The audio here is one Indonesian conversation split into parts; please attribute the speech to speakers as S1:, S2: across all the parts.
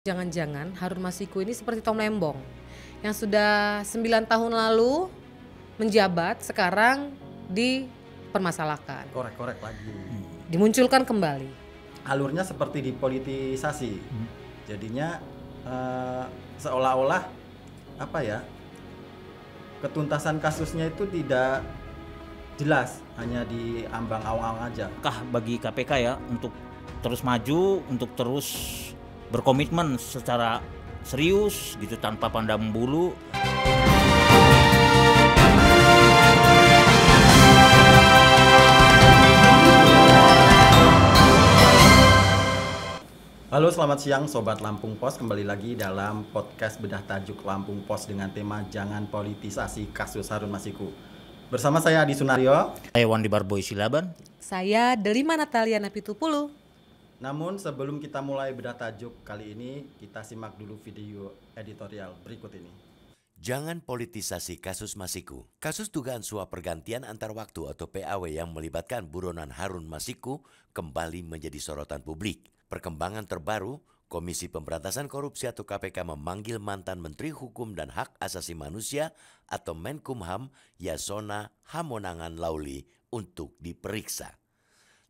S1: Jangan-jangan Harun Masiku ini seperti Tom Lembong yang sudah 9 tahun lalu menjabat, sekarang dipermasalahkan,
S2: Korek-korek lagi.
S1: dimunculkan kembali.
S2: Alurnya seperti dipolitisasi. Jadinya seolah-olah ketuntasan kasusnya itu tidak jelas, hanya di ambang awang-awang aja.
S3: Bagi KPK ya untuk terus maju, untuk terus berkomitmen secara serius gitu tanpa pandang bulu.
S2: Halo, selamat siang Sobat Lampung Pos, kembali lagi dalam podcast Bedah Tajuk Lampung Pos dengan tema Jangan Politisasi Kasus Harun Masiku. Bersama saya Adi Sunario.
S3: Saya Wandi Barboy Silaban.
S1: Saya Delima Natalia Napitupulu.
S2: Namun sebelum kita mulai bedah tajuk kali ini, kita simak dulu video editorial berikut ini.
S4: Jangan politisasi kasus Masiku. Kasus dugaan suap pergantian antar waktu atau PAW yang melibatkan buronan Harun Masiku kembali menjadi sorotan publik. Perkembangan terbaru, Komisi Pemberantasan Korupsi atau KPK memanggil mantan Menteri Hukum dan Hak Asasi Manusia atau Menkumham Yasona Hamonangan Lauli untuk diperiksa.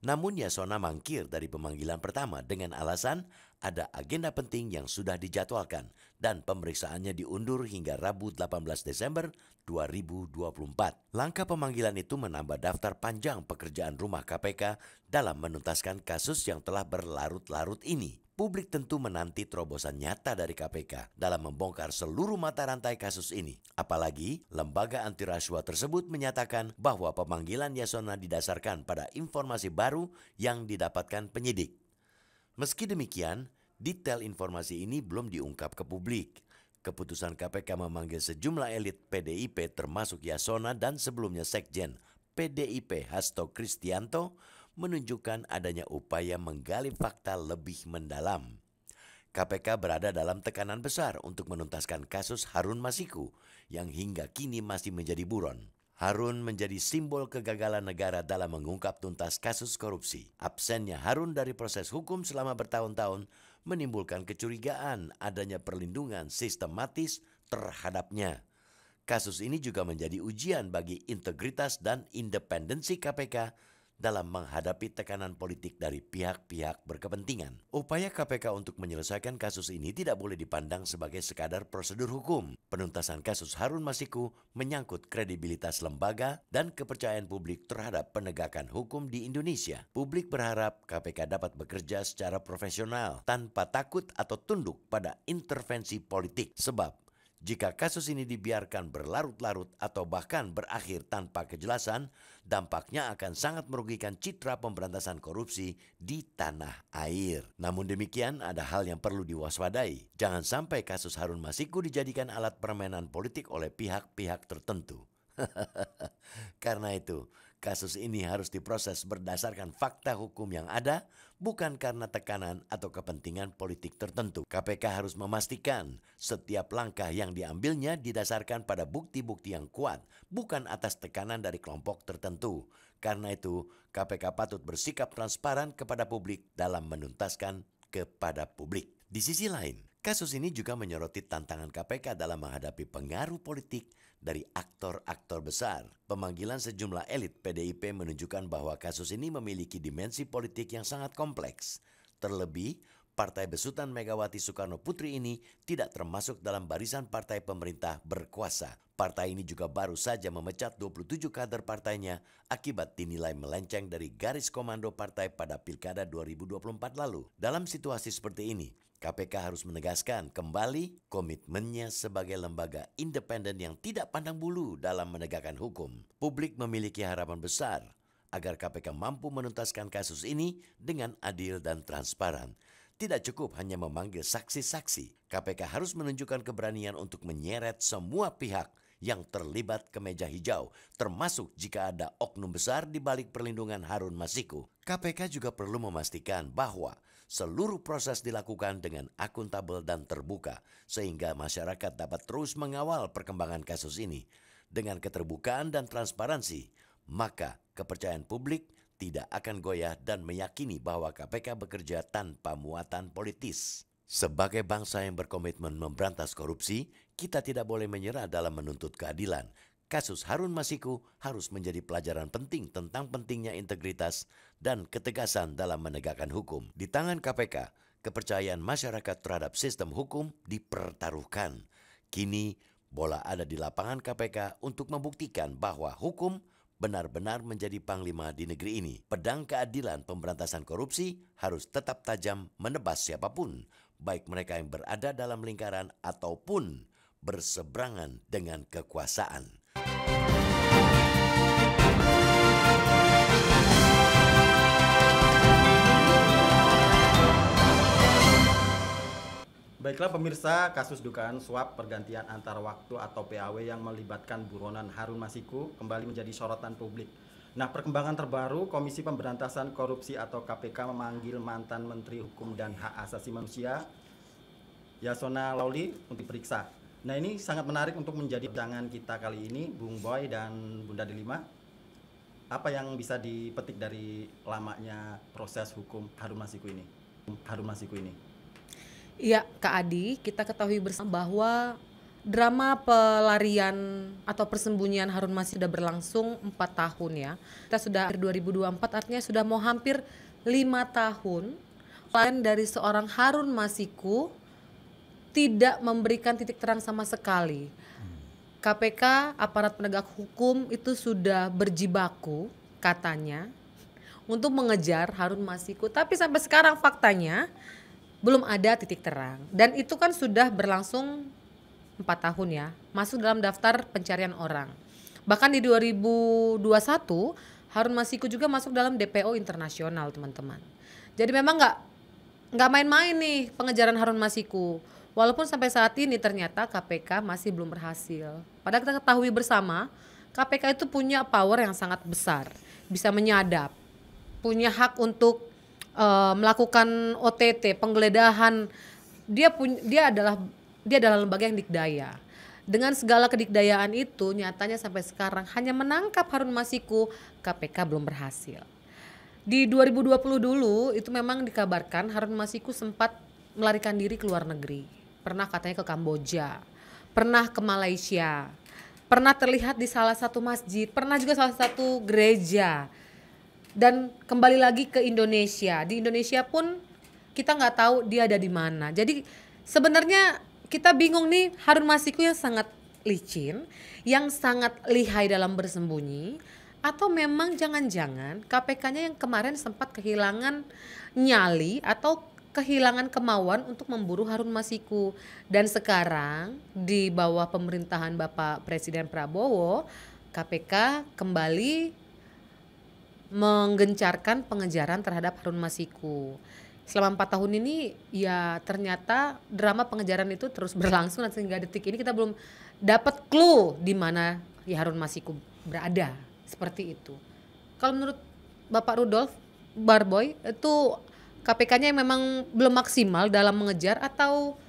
S4: Namun Yasona mangkir dari pemanggilan pertama dengan alasan ada agenda penting yang sudah dijadwalkan dan pemeriksaannya diundur hingga Rabu 18 Desember 2024. Langkah pemanggilan itu menambah daftar panjang pekerjaan rumah KPK dalam menuntaskan kasus yang telah berlarut-larut ini. Publik tentu menanti terobosan nyata dari KPK dalam membongkar seluruh mata rantai kasus ini. Apalagi lembaga anti rasuah tersebut menyatakan bahwa pemanggilan Yasona didasarkan pada informasi baru yang didapatkan penyidik. Meski demikian, detail informasi ini belum diungkap ke publik. Keputusan KPK memanggil sejumlah elit PDIP termasuk Yasona dan sebelumnya Sekjen PDIP Hasto Kristianto menunjukkan adanya upaya menggali fakta lebih mendalam. KPK berada dalam tekanan besar untuk menuntaskan kasus Harun Masiku yang hingga kini masih menjadi buron. Harun menjadi simbol kegagalan negara dalam mengungkap tuntas kasus korupsi. Absennya Harun dari proses hukum selama bertahun-tahun menimbulkan kecurigaan adanya perlindungan sistematis terhadapnya. Kasus ini juga menjadi ujian bagi integritas dan independensi KPK dalam menghadapi tekanan politik dari pihak-pihak berkepentingan. Upaya KPK untuk menyelesaikan kasus ini tidak boleh dipandang sebagai sekadar prosedur hukum. Penuntasan kasus Harun Masiku menyangkut kredibilitas lembaga dan kepercayaan publik terhadap penegakan hukum di Indonesia. Publik berharap KPK dapat bekerja secara profesional tanpa takut atau tunduk pada intervensi politik. Sebab jika kasus ini dibiarkan berlarut-larut atau bahkan berakhir tanpa kejelasan, dampaknya akan sangat merugikan citra pemberantasan korupsi di tanah air. Namun demikian, ada hal yang perlu diwaspadai. Jangan sampai kasus Harun Masiku dijadikan alat permainan politik oleh pihak-pihak tertentu. Karena itu, kasus ini harus diproses berdasarkan fakta hukum yang ada, bukan karena tekanan atau kepentingan politik tertentu. KPK harus memastikan setiap langkah yang diambilnya didasarkan pada bukti-bukti yang kuat, bukan atas tekanan dari kelompok tertentu. Karena itu, KPK patut bersikap transparan kepada publik dalam menuntaskan kepada publik. Di sisi lain, kasus ini juga menyoroti tantangan KPK dalam menghadapi pengaruh politik dari aktor-aktor besar. Pemanggilan sejumlah elit PDIP menunjukkan bahwa kasus ini memiliki dimensi politik yang sangat kompleks. Terlebih, Partai Besutan Megawati Soekarno Putri ini tidak termasuk dalam barisan partai pemerintah berkuasa. Partai ini juga baru saja memecat 27 kader partainya akibat dinilai melenceng dari garis komando partai pada Pilkada 2024 lalu. Dalam situasi seperti ini, KPK harus menegaskan kembali komitmennya sebagai lembaga independen yang tidak pandang bulu dalam menegakkan hukum. Publik memiliki harapan besar agar KPK mampu menuntaskan kasus ini dengan adil dan transparan. Tidak cukup hanya memanggil saksi-saksi. KPK harus menunjukkan keberanian untuk menyeret semua pihak yang terlibat ke meja hijau, termasuk jika ada oknum besar di balik perlindungan Harun Masiku. KPK juga perlu memastikan bahwa seluruh proses dilakukan dengan akuntabel dan terbuka, sehingga masyarakat dapat terus mengawal perkembangan kasus ini. Dengan keterbukaan dan transparansi, maka kepercayaan publik tidak akan goyah dan meyakini bahwa KPK bekerja tanpa muatan politis. Sebagai bangsa yang berkomitmen memberantas korupsi, kita tidak boleh menyerah dalam menuntut keadilan. Kasus Harun Masiku harus menjadi pelajaran penting tentang pentingnya integritas dan ketegasan dalam menegakkan hukum. Di tangan KPK, kepercayaan masyarakat terhadap sistem hukum dipertaruhkan. Kini, bola ada di lapangan KPK untuk membuktikan bahwa hukum benar-benar menjadi panglima di negeri ini. Pedang keadilan pemberantasan korupsi harus tetap tajam menebas siapapun, baik mereka yang berada dalam lingkaran ataupun berseberangan dengan kekuasaan.
S2: Baiklah pemirsa, kasus dugaan suap pergantian antar waktu atau PAW yang melibatkan buronan Harun Masiku kembali menjadi sorotan publik. Nah, perkembangan terbaru, Komisi Pemberantasan Korupsi atau KPK memanggil mantan Menteri Hukum dan Hak Asasi Manusia Yasona Lawli untuk diperiksa. Nah, ini sangat menarik untuk menjadi perbincangan kita kali ini, Bung Boy dan Bunda Delima. Apa yang bisa dipetik dari lamanya proses hukum Harun Masiku ini?
S1: Iya, Kak Adi, kita ketahui bersama bahwa drama pelarian atau persembunyian Harun Masiku sudah berlangsung 4 tahun ya. Kita sudah 2024, artinya sudah mau hampir 5 tahun. Pelarian dari seorang Harun Masiku tidak memberikan titik terang sama sekali. KPK, aparat penegak hukum itu sudah berjibaku katanya untuk mengejar Harun Masiku. Tapi sampai sekarang faktanya belum ada titik terang. Dan itu kan sudah berlangsung 4 tahun ya, masuk dalam daftar pencarian orang. Bahkan di 2021 Harun Masiku juga masuk dalam DPO internasional, teman-teman. Jadi memang nggak main-main nih pengejaran Harun Masiku. Walaupun sampai saat ini ternyata KPK masih belum berhasil. Padahal kita ketahui bersama KPK itu punya power yang sangat besar, bisa menyadap, punya hak untuk melakukan OTT, penggeledahan. Dia adalah lembaga yang dikdaya. Dengan segala kedikdayaan itu, nyatanya sampai sekarang hanya menangkap Harun Masiku, KPK belum berhasil. Di 2020 dulu itu memang dikabarkan Harun Masiku sempat melarikan diri ke luar negeri. Pernah katanya ke Kamboja, pernah ke Malaysia, pernah terlihat di salah satu masjid, pernah juga salah satu gereja. Dan kembali lagi ke Indonesia. Di Indonesia pun kita nggak tahu dia ada di mana. Jadi sebenarnya kita bingung nih, Harun Masiku yang sangat licin, yang sangat lihai dalam bersembunyi, atau memang jangan-jangan KPK-nya yang kemarin sempat kehilangan nyali atau kehilangan kemauan untuk memburu Harun Masiku. Dan sekarang di bawah pemerintahan Bapak Presiden Prabowo, KPK kembali menggencarkan pengejaran terhadap Harun Masiku. Selama 4 tahun ini ya ternyata drama pengejaran itu terus berlangsung, dan sehingga detik ini kita belum dapat clue di mana ya Harun Masiku berada, seperti itu. Kalau menurut Bapak Rudolf Barboy, itu KPK-nya memang belum maksimal dalam mengejar, atau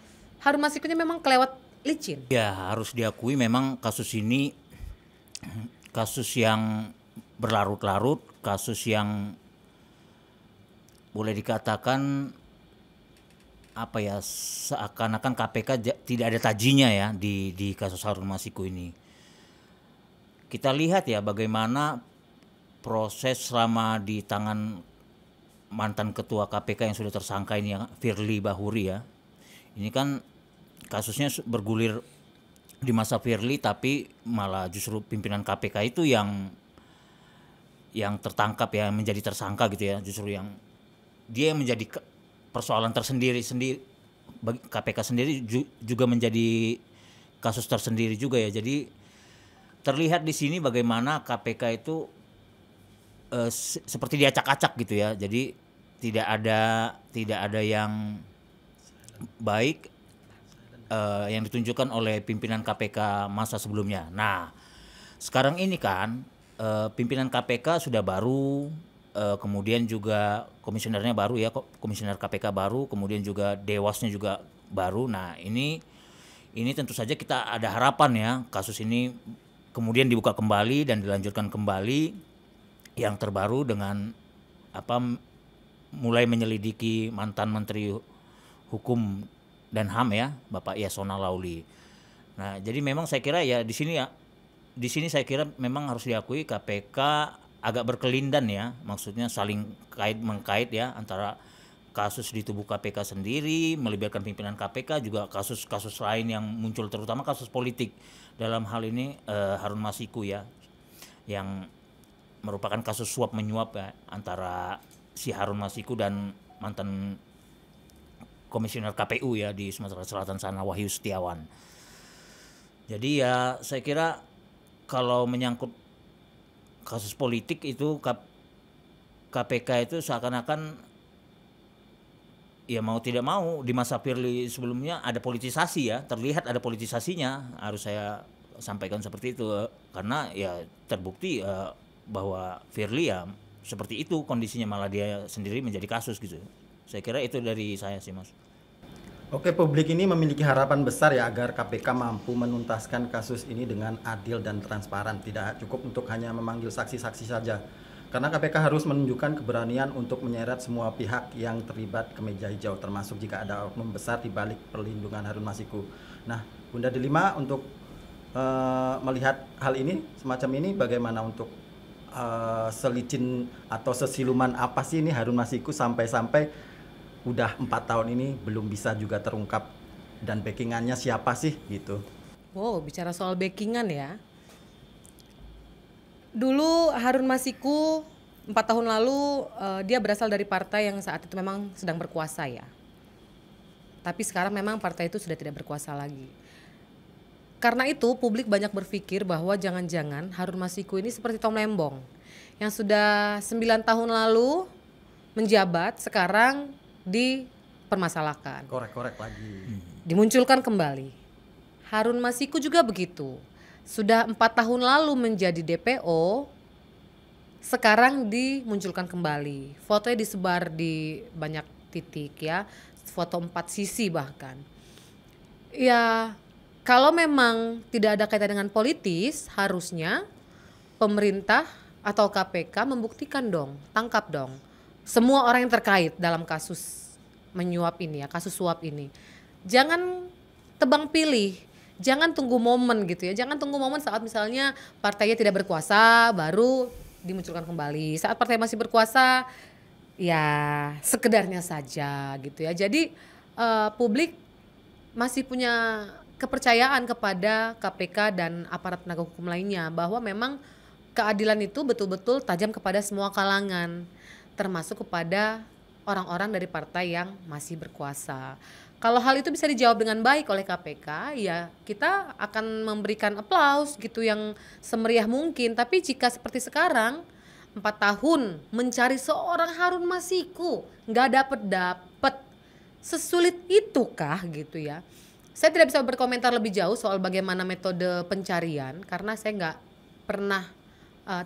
S1: Harun Masikunya memang kelewat licin?
S3: Ya, harus diakui memang kasus ini kasus yang berlarut-larut, kasus yang boleh dikatakan apa ya, seakan-akan KPK tidak ada tajinya ya di kasus Harun Masiku ini. Kita lihat ya bagaimana proses selama di tangan mantan ketua KPK yang sudah tersangka ini, yang Firly Bahuri ya. Ini kan kasusnya bergulir di masa Firly, tapi malah justru pimpinan KPK itu yang tertangkap ya, menjadi tersangka gitu ya. Justru yang dia menjadi persoalan tersendiri bagi KPK sendiri, juga menjadi kasus tersendiri juga ya. Jadi terlihat di sini bagaimana KPK itu seperti diacak-acak gitu ya. Jadi tidak ada yang baik yang ditunjukkan oleh pimpinan KPK masa sebelumnya. Nah, sekarang ini kan pimpinan KPK sudah baru, kemudian juga komisionernya baru ya, komisioner KPK baru, kemudian juga dewasnya juga baru. Nah, ini tentu saja kita ada harapan ya, kasus ini kemudian dibuka kembali dan dilanjutkan kembali yang terbaru dengan mulai menyelidiki mantan Menteri Hukum dan HAM ya, Bapak Yasona Lauli. Nah, jadi memang saya kira ya di sini saya kira memang harus diakui KPK agak berkelindan ya, maksudnya saling mengkait ya antara kasus di tubuh KPK sendiri, melibatkan pimpinan KPK, juga kasus-kasus lain yang muncul, terutama kasus politik. Dalam hal ini Harun Masiku ya, yang merupakan kasus suap menyuap ya, antara si Harun Masiku dan mantan komisioner KPU ya di Sumatera Selatan sana, Wahyu Setiawan. Jadi ya saya kira kalau menyangkut kasus politik itu KPK itu seakan-akan ya mau tidak mau di masa Firly sebelumnya ada politisasi ya, terlihat ada politisasinya, harus saya sampaikan seperti itu, karena ya terbukti bahwa Firly ya seperti itu kondisinya, malah dia sendiri menjadi kasus gitu. Saya kira itu dari saya sih Mas.
S2: Oke, publik ini memiliki harapan besar ya agar KPK mampu menuntaskan kasus ini dengan adil dan transparan, tidak cukup untuk hanya memanggil saksi-saksi saja. Karena KPK harus menunjukkan keberanian untuk menyeret semua pihak yang terlibat ke meja hijau, termasuk jika ada oknum besar di balik perlindungan Harun Masiku. Nah, Bunda Delima, untuk melihat hal ini, semacam ini, bagaimana untuk selicin atau sesiluman apa sih ini Harun Masiku sampai udah 4 tahun ini belum bisa juga terungkap, dan backingannya siapa sih gitu?
S1: Wow, bicara soal backingan ya. Dulu Harun Masiku 4 tahun lalu dia berasal dari partai yang saat itu memang sedang berkuasa ya. Tapi sekarang memang partai itu sudah tidak berkuasa lagi. Karena itu publik banyak berpikir bahwa jangan-jangan Harun Masiku ini seperti Tom Lembong yang sudah 9 tahun lalu menjabat, sekarang dipermasalahkan.
S2: Korek-korek lagi.
S1: Dimunculkan kembali. Harun Masiku juga begitu. Sudah 4 tahun lalu menjadi DPO, sekarang dimunculkan kembali. Fotonya disebar di banyak titik ya, foto 4 sisi bahkan. Ya, kalau memang tidak ada kaitan dengan politis, harusnya pemerintah atau KPK membuktikan dong, tangkap dong semua orang yang terkait dalam kasus menyuap ini ya, kasus suap ini. Jangan tebang pilih. Jangan tunggu momen gitu ya, jangan tunggu momen saat misalnya partainya tidak berkuasa baru dimunculkan kembali. Saat partai masih berkuasa ya sekedarnya saja gitu ya. Jadi publik masih punya kepercayaan kepada KPK dan aparat penegak hukum lainnya bahwa memang keadilan itu betul-betul tajam kepada semua kalangan, termasuk kepada orang-orang dari partai yang masih berkuasa. Kalau hal itu bisa dijawab dengan baik oleh KPK, ya kita akan memberikan aplaus gitu yang semeriah mungkin. Tapi jika seperti sekarang 4 tahun mencari seorang Harun Masiku nggak dapet, sesulit itukah gitu ya? Saya tidak bisa berkomentar lebih jauh soal bagaimana metode pencarian karena saya nggak pernah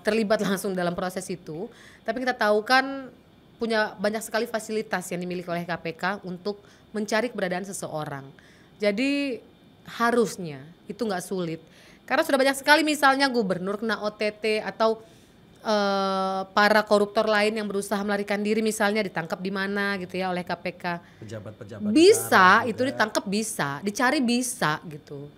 S1: terlibat langsung dalam proses itu. Tapi kita tahu kan punya banyak sekali fasilitas yang dimiliki oleh KPK untuk mencari keberadaan seseorang. Jadi harusnya itu nggak sulit. Karena sudah banyak sekali misalnya gubernur kena OTT atau para koruptor lain yang berusaha melarikan diri misalnya ditangkap di mana gitu ya oleh KPK.
S2: Pejabat-pejabat
S1: bisa itu ditangkap, bisa dicari, bisa gitu.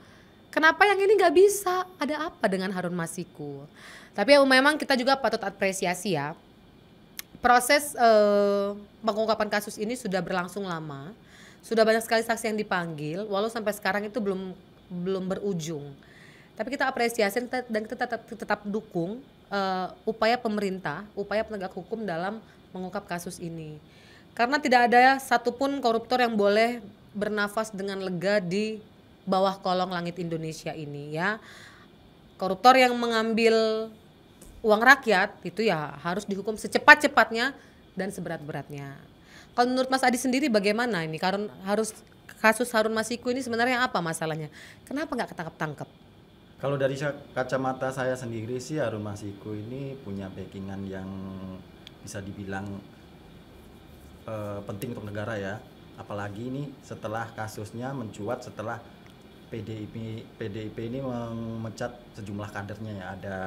S1: Kenapa yang ini nggak bisa? Ada apa dengan Harun Masiku? Tapi memang kita juga patut apresiasi ya. Proses pengungkapan kasus ini sudah berlangsung lama, sudah banyak sekali saksi yang dipanggil, walau sampai sekarang itu belum berujung. Tapi kita apresiasi dan kita tetap dukung upaya pemerintah, upaya penegak hukum dalam mengungkap kasus ini. Karena tidak ada satupun koruptor yang boleh bernafas dengan lega di bawah kolong langit Indonesia ini ya. Koruptor yang mengambil uang rakyat itu ya harus dihukum secepat-cepatnya dan seberat-beratnya. Kalau menurut Mas Adi sendiri bagaimana ini? Karena kasus Harun Masiku ini sebenarnya apa masalahnya? Kenapa nggak ketangkep-tangkep?
S2: Kalau dari kacamata saya sendiri sih, Harun Masiku ini punya backingan yang bisa dibilang penting untuk negara ya. Apalagi ini setelah kasusnya mencuat, setelah PDIP ini memecat sejumlah kadernya ya. Ada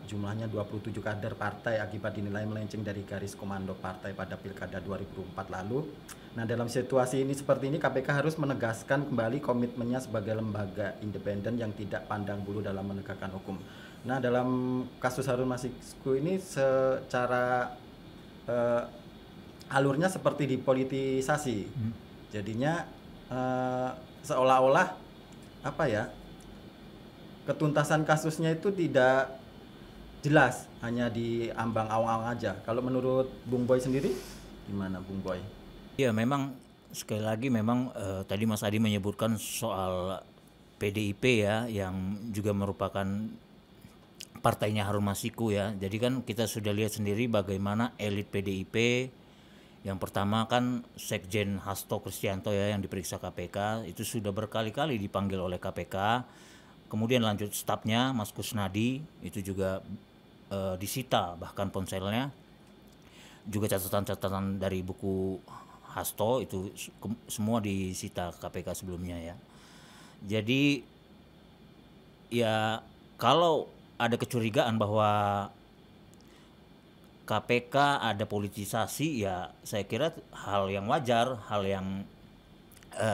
S2: jumlahnya 27 kader partai akibat dinilai melenceng dari garis komando partai pada Pilkada 2004 lalu. Nah, dalam situasi ini seperti ini KPK harus menegaskan kembali komitmennya sebagai lembaga independen yang tidak pandang bulu dalam menegakkan hukum. Nah, dalam kasus Harun Masiku ini secara alurnya seperti dipolitisasi. Jadinya seolah-olah apa ya? Ketuntasan kasusnya itu tidak jelas, hanya di ambang awang-awang aja. Kalau menurut Bung Boy sendiri gimana, Bung Boy?
S3: Ya memang sekali lagi memang tadi Mas Adi menyebutkan soal PDIP ya, yang juga merupakan partainya Harun Masiku ya. Jadi kan kita sudah lihat sendiri bagaimana elit PDIP, yang pertama kan Sekjen Hasto Kristianto ya yang diperiksa KPK, itu sudah berkali-kali dipanggil oleh KPK. Kemudian lanjut stafnya Mas Kusnadi itu juga disita bahkan ponselnya. Juga catatan-catatan dari buku Hasto itu semua disita KPK sebelumnya ya. Jadi ya kalau ada kecurigaan bahwa KPK ada politisasi, ya saya kira hal yang wajar, hal yang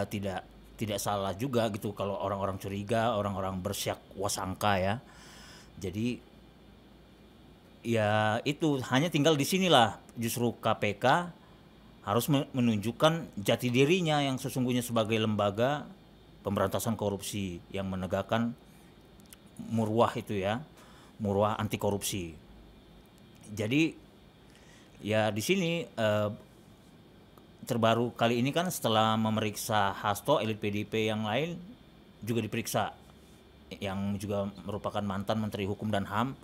S3: tidak salah juga gitu kalau orang-orang curiga, orang-orang bersyak wasangka ya. Jadi ya itu hanya tinggal di sinilah justru KPK harus menunjukkan jati dirinya yang sesungguhnya sebagai lembaga pemberantasan korupsi yang menegakkan murwah itu ya, murwah anti korupsi. Jadi ya di sini terbaru kali ini kan setelah memeriksa Hasto, elit PDIP yang lain juga diperiksa, yang juga merupakan mantan Menteri Hukum dan HAM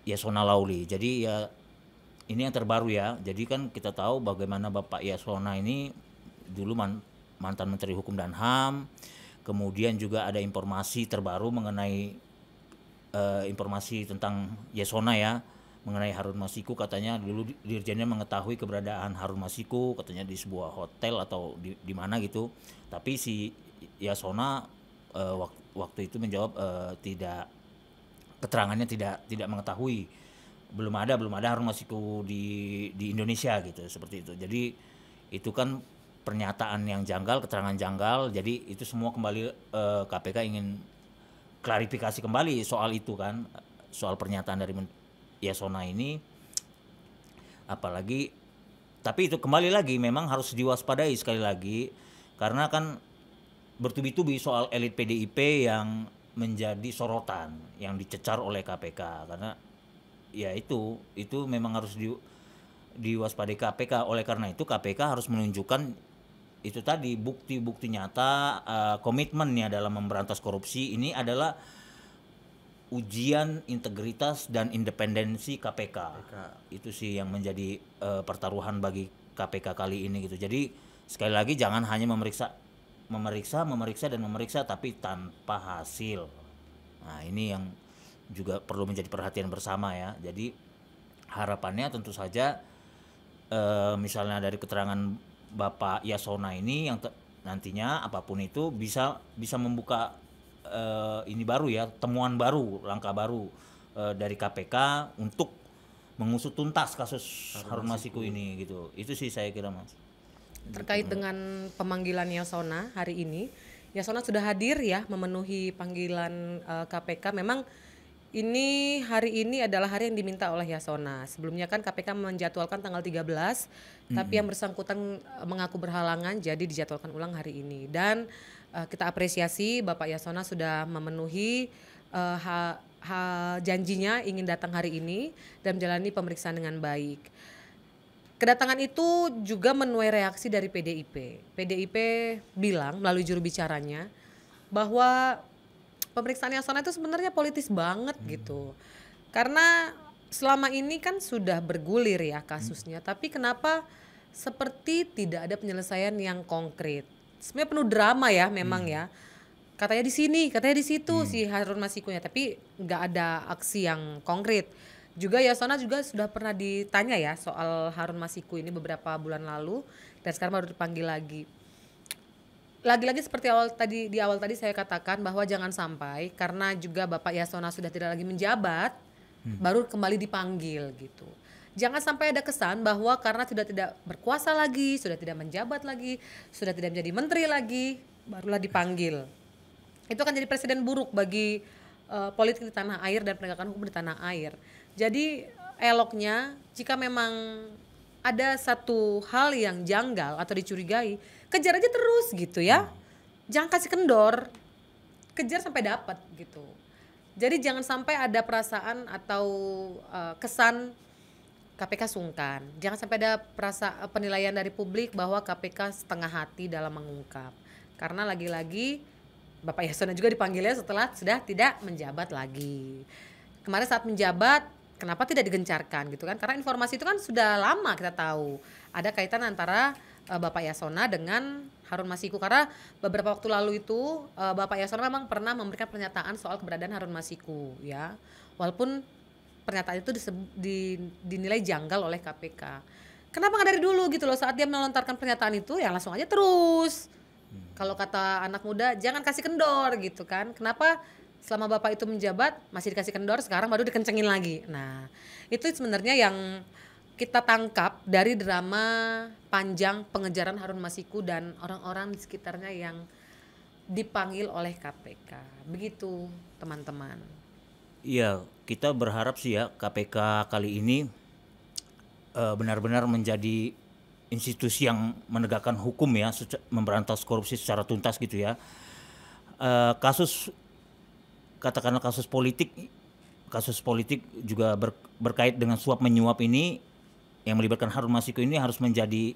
S3: Yasona Lauli. Jadi ya ini yang terbaru ya. Jadi kan kita tahu bagaimana Bapak Yasona ini dulu mantan Menteri Hukum dan HAM. Kemudian juga ada informasi terbaru mengenai informasi tentang Yasona ya, mengenai Harun Masiku. Katanya dulu dirjennya mengetahui keberadaan Harun Masiku, katanya di sebuah hotel atau di mana gitu. Tapi si Yasona waktu itu menjawab tidak, keterangannya tidak mengetahui. belum ada Harun Masiku di Indonesia gitu, seperti itu. Jadi itu kan pernyataan yang janggal, keterangan janggal. Jadi itu semua kembali KPK ingin klarifikasi kembali soal itu kan, soal pernyataan dari Yasona ini. Apalagi tapi itu kembali lagi memang harus diwaspadai sekali lagi, karena kan bertubi-tubi soal elit PDIP yang menjadi sorotan, yang dicecar oleh KPK, karena ya itu memang harus diwaspadai KPK. Oleh karena itu KPK harus menunjukkan itu tadi bukti-bukti nyata, komitmennya dalam memberantas korupsi. Ini adalah ujian integritas dan independensi KPK. Itu sih yang menjadi pertaruhan bagi KPK kali ini gitu. Jadi sekali lagi jangan hanya memeriksa tapi tanpa hasil. Nah, ini yang juga perlu menjadi perhatian bersama ya. Jadi harapannya tentu saja misalnya dari keterangan Bapak Yasona ini yang nantinya apapun itu bisa membuka ini baru ya, temuan baru, langkah baru dari KPK untuk mengusut tuntas kasus Harun Masiku ini gitu. Itu sih saya kira, Mas.
S1: Terkait dengan pemanggilan Yasona hari ini, Yasona sudah hadir ya memenuhi panggilan KPK. Memang ini hari ini adalah hari yang diminta oleh Yasona. Sebelumnya kan KPK menjadwalkan tanggal 13, tapi yang bersangkutan mengaku berhalangan, jadi dijadwalkan ulang hari ini. Dan kita apresiasi Bapak Yasona sudah memenuhi janjinya ingin datang hari ini dan menjalani pemeriksaan dengan baik. Kedatangan itu juga menuai reaksi dari PDIP. PDIP bilang melalui juru bicaranya bahwa pemeriksaan Yasona itu sebenarnya politis banget gitu. Karena selama ini kan sudah bergulir ya kasusnya, tapi kenapa seperti tidak ada penyelesaian yang konkret. Sebenarnya penuh drama ya memang ya. Katanya di sini, katanya di situ si Harun Masikunya, tapi nggak ada aksi yang konkret. Juga Yasona juga sudah pernah ditanya ya soal Harun Masiku ini beberapa bulan lalu, dan sekarang baru dipanggil lagi. Lagi-lagi seperti di awal tadi saya katakan bahwa jangan sampai karena juga Bapak Yasona sudah tidak lagi menjabat, baru kembali dipanggil gitu. Jangan sampai ada kesan bahwa karena sudah tidak berkuasa lagi, sudah tidak menjabat lagi, sudah tidak menjadi menteri lagi, barulah dipanggil. Itu akan jadi presiden buruk bagi politik di tanah air dan penegakan hukum di tanah air. Jadi eloknya jika memang ada satu hal yang janggal atau dicurigai, kejar aja terus gitu ya. Jangan kasih kendor, kejar sampai dapat gitu. Jadi jangan sampai ada perasaan atau kesan KPK sungkan. Jangan sampai ada penilaian dari publik bahwa KPK setengah hati dalam mengungkap. Karena lagi-lagi Bapak Yasona juga dipanggilnya setelah sudah tidak menjabat lagi. Kemarin saat menjabat, kenapa tidak digencarkan gitu kan? Karena informasi itu kan sudah lama kita tahu. Ada kaitan antara Bapak Yasona dengan Harun Masiku. Karena beberapa waktu lalu itu Bapak Yasona memang pernah memberikan pernyataan soal keberadaan Harun Masiku ya. Walaupun pernyataan itu dinilai janggal oleh KPK. Kenapa nggak dari dulu gitu loh, saat dia melontarkan pernyataan itu ya langsung aja terus. Kalau kata anak muda jangan kasih kendor gitu kan. Kenapa selama Bapak itu menjabat masih dikasih kendor, sekarang baru dikencengin lagi. Nah itu sebenarnya yang kita tangkap dari drama panjang pengejaran Harun Masiku dan orang-orang di sekitarnya yang dipanggil oleh KPK. Begitu teman-teman.
S3: Iya, kita berharap sih ya KPK kali ini benar-benar menjadi institusi yang menegakkan hukum ya, memberantas korupsi secara tuntas gitu ya. Katakanlah kasus politik juga berkait dengan suap menyuap ini yang melibatkan Harun Masiku ini harus menjadi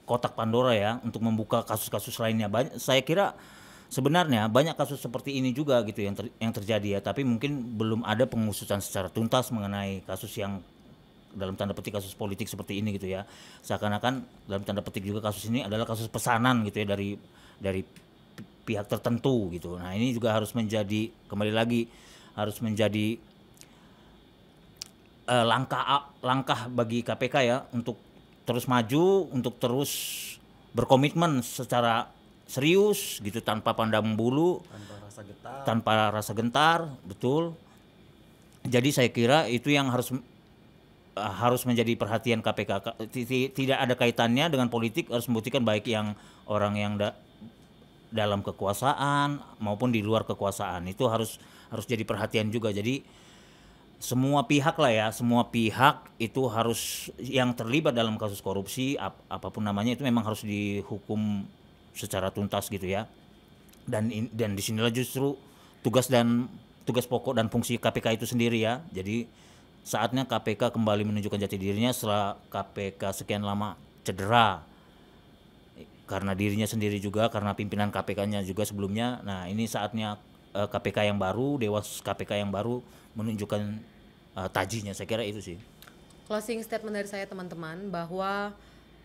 S3: kotak Pandora ya untuk membuka kasus-kasus lainnya. Saya kira sebenarnya banyak kasus seperti ini juga gitu yang terjadi ya, tapi mungkin belum ada pengusutan secara tuntas mengenai kasus yang dalam tanda petik kasus politik seperti ini gitu ya. Seakan-akan dalam tanda petik juga kasus ini adalah kasus pesanan gitu ya dari pihak tertentu gitu. Nah, ini juga harus menjadi langkah bagi KPK ya untuk terus maju, untuk terus berkomitmen secara serius gitu tanpa pandang bulu, tanpa rasa gentar, betul. Jadi saya kira itu yang harus menjadi perhatian KPK. Tidak ada kaitannya dengan politik, harus membuktikan baik yang orang yang dalam kekuasaan maupun di luar kekuasaan. Itu harus jadi perhatian juga. Jadi semua pihak itu harus yang terlibat dalam kasus korupsi apapun namanya itu memang harus dihukum secara tuntas gitu ya. Dan disinilah justru tugas pokok dan fungsi KPK itu sendiri ya. Jadi saatnya KPK kembali menunjukkan jati dirinya setelah KPK sekian lama cedera karena dirinya sendiri juga, karena pimpinan KPK-nya juga sebelumnya. Nah, ini saatnya KPK yang baru, Dewas KPK yang baru menunjukkan tajinya. Saya kira itu sih.
S1: Closing statement dari saya teman-teman bahwa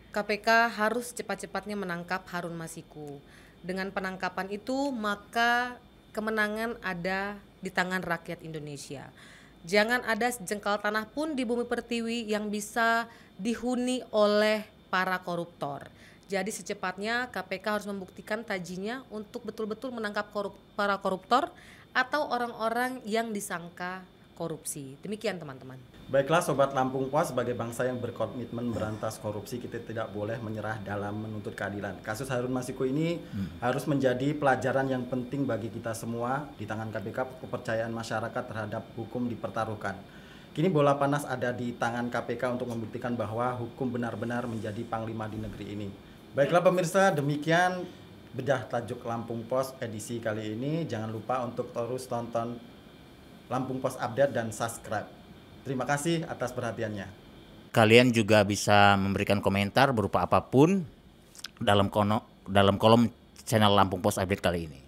S1: KPK harus cepat-cepatnya menangkap Harun Masiku. Dengan penangkapan itu maka kemenangan ada di tangan rakyat Indonesia. Jangan ada sejengkal tanah pun di bumi pertiwi yang bisa dihuni oleh para koruptor. Jadi secepatnya KPK harus membuktikan tajinya untuk betul-betul menangkap para koruptor atau orang-orang yang disangka korupsi. Demikian teman-teman.
S2: Baiklah Sobat Lampung Pos, sebagai bangsa yang berkomitmen berantas korupsi, kita tidak boleh menyerah dalam menuntut keadilan. Kasus Harun Masiku ini harus menjadi pelajaran yang penting bagi kita semua. Di tangan KPK, kepercayaan masyarakat terhadap hukum dipertaruhkan. Kini bola panas ada di tangan KPK untuk membuktikan bahwa hukum benar-benar menjadi panglima di negeri ini. Baiklah pemirsa, demikian bedah tajuk Lampung Pos edisi kali ini. Jangan lupa untuk terus tonton Lampung Pos Update dan subscribe. Terima kasih atas perhatiannya.
S3: Kalian juga bisa memberikan komentar berupa apapun dalam kolom channel Lampung Pos Update kali ini.